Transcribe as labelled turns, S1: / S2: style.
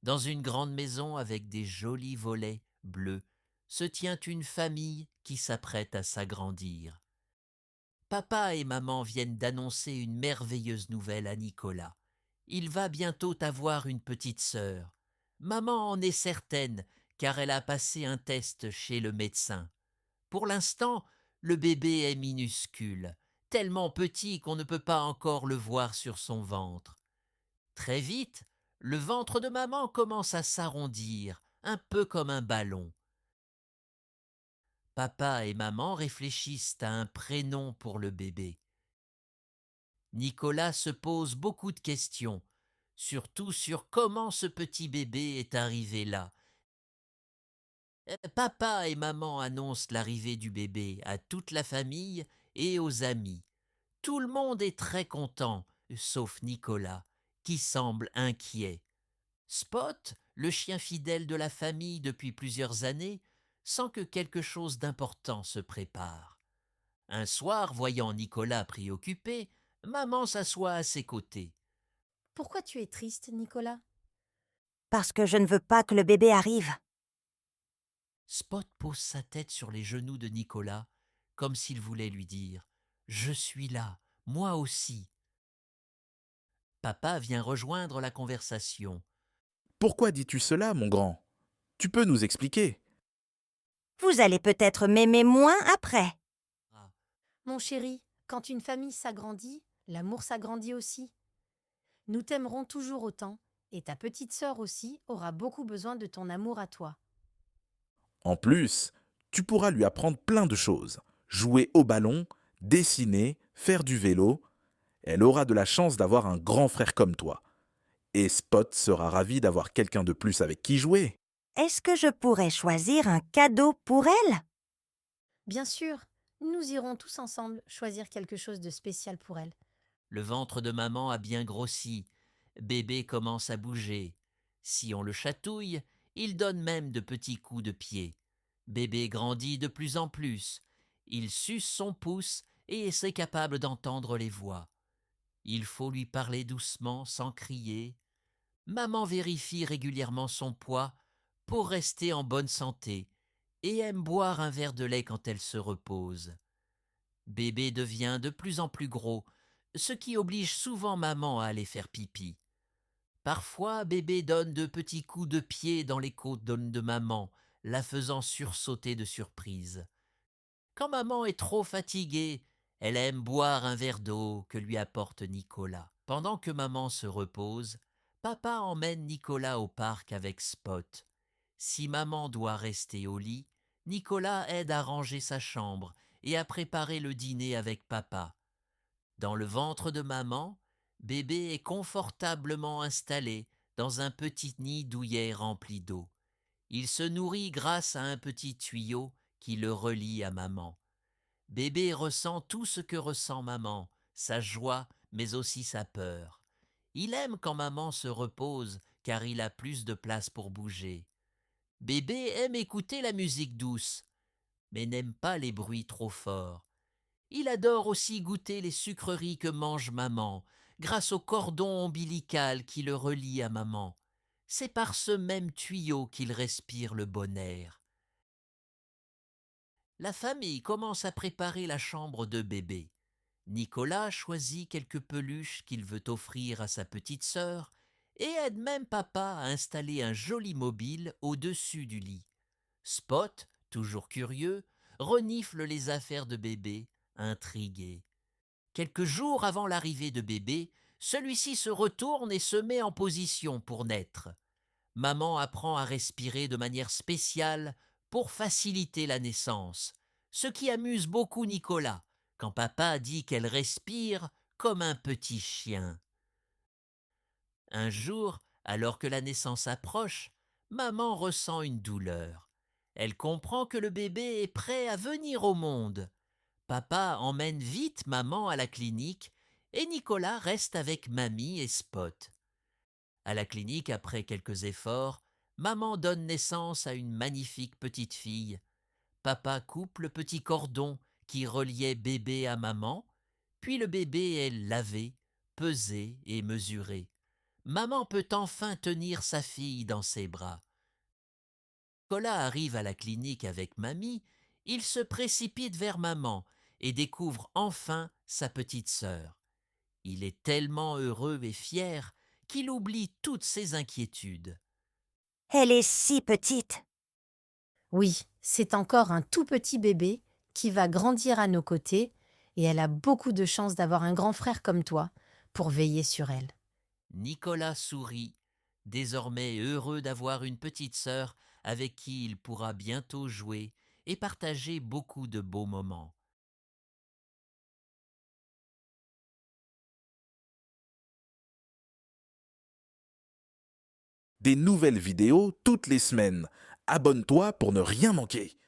S1: Dans une grande maison avec des jolis volets bleus, se tient une famille qui s'apprête à s'agrandir. Papa et maman viennent d'annoncer une merveilleuse nouvelle à Nicolas. Il va bientôt avoir une petite sœur. Maman en est certaine, car elle a passé un test chez le médecin. Pour l'instant, le bébé est minuscule, tellement petit qu'on ne peut pas encore le voir sur son ventre. Très vite, le ventre de maman commence à s'arrondir, un peu comme un ballon. Papa et maman réfléchissent à un prénom pour le bébé. Nicolas se pose beaucoup de questions, surtout sur comment ce petit bébé est arrivé là. Papa et maman annoncent l'arrivée du bébé à toute la famille et aux amis. Tout le monde est très content, sauf Nicolas, qui semble inquiet. Spot, le chien fidèle de la famille depuis plusieurs années, sent que quelque chose d'important se prépare. Un soir, voyant Nicolas préoccupé, maman s'assoit à ses côtés.
S2: Pourquoi tu es triste, Nicolas?
S3: Parce que je ne veux pas que le bébé arrive.
S1: Spot pose sa tête sur les genoux de Nicolas, comme s'il voulait lui dire « Je suis là, moi aussi ». Papa vient rejoindre la conversation.
S4: Pourquoi dis-tu cela, mon grand? Tu peux nous expliquer?
S3: Vous allez peut-être m'aimer moins après.
S1: Ah,
S2: Mon chéri, quand une famille s'agrandit, l'amour s'agrandit aussi. Nous t'aimerons toujours autant, et ta petite sœur aussi aura beaucoup besoin de ton amour à toi.
S4: En plus, tu pourras lui apprendre plein de choses. Jouer au ballon, dessiner, faire du vélo. Elle aura de la chance d'avoir un grand frère comme toi. Et Spot sera ravi d'avoir quelqu'un de plus avec qui jouer.
S3: Est-ce que je pourrais choisir un cadeau pour elle?
S2: Bien sûr, nous irons tous ensemble choisir quelque chose de spécial pour elle.
S1: le ventre de maman a bien grossi. Bébé commence à bouger. Si on le chatouille, il donne même de petits coups de pied. Bébé grandit de plus en plus. Il suce son pouce et est capable d'entendre les voix. Il faut lui parler doucement, sans crier. Maman vérifie régulièrement son poids pour rester en bonne santé et aime boire un verre de lait quand elle se repose. Bébé devient de plus en plus gros, ce qui oblige souvent maman à aller faire pipi. Parfois, bébé donne de petits coups de pied dans les côtes de maman, la faisant sursauter de surprise. Quand maman est trop fatiguée, elle aime boire un verre d'eau que lui apporte Nicolas. Pendant que maman se repose, papa emmène Nicolas au parc avec Spot. Si maman doit rester au lit, Nicolas aide à ranger sa chambre et à préparer le dîner avec papa. Dans le ventre de maman, bébé est confortablement installé dans un petit nid douillet rempli d'eau. Il se nourrit grâce à un petit tuyau qui le relie à maman. Bébé ressent tout ce que ressent maman, sa joie, mais aussi sa peur. Il aime quand maman se repose, car il a plus de place pour bouger. Bébé aime écouter la musique douce, mais n'aime pas les bruits trop forts. Il adore aussi goûter les sucreries que mange maman, grâce au cordon ombilical qui le relie à maman. C'est par ce même tuyau qu'il respire le bon air. La famille commence à préparer la chambre de bébé. Nicolas choisit quelques peluches qu'il veut offrir à sa petite sœur et aide même papa à installer un joli mobile au-dessus du lit. Spot, toujours curieux, renifle les affaires de bébé, intrigué. Quelques jours avant l'arrivée de bébé, celui-ci se retourne et se met en position pour naître. Maman apprend à respirer de manière spéciale pour faciliter la naissance, ce qui amuse beaucoup Nicolas quand papa dit qu'elle respire comme un petit chien. Un jour, alors que la naissance approche, maman ressent une douleur. Elle comprend que le bébé est prêt à venir au monde. Papa emmène vite maman à la clinique et Nicolas reste avec mamie et Spot. À la clinique, après quelques efforts, maman donne naissance à une magnifique petite fille. Papa coupe le petit cordon qui reliait bébé à maman, puis le bébé est lavé, pesé et mesuré. maman peut enfin tenir sa fille dans ses bras. Nicolas arrive à la clinique avec mamie, il se précipite vers maman et découvre enfin sa petite sœur. Il est tellement heureux et fier qu'il oublie toutes ses inquiétudes.
S3: Elle est si petite.
S2: Oui, c'est encore un tout petit bébé qui va grandir à nos côtés et elle a beaucoup de chance d'avoir un grand frère comme toi pour veiller sur elle.
S1: Nicolas sourit, désormais heureux d'avoir une petite sœur avec qui il pourra bientôt jouer et partager beaucoup de beaux moments.
S4: Des nouvelles vidéos toutes les semaines. Abonne-toi pour ne rien manquer.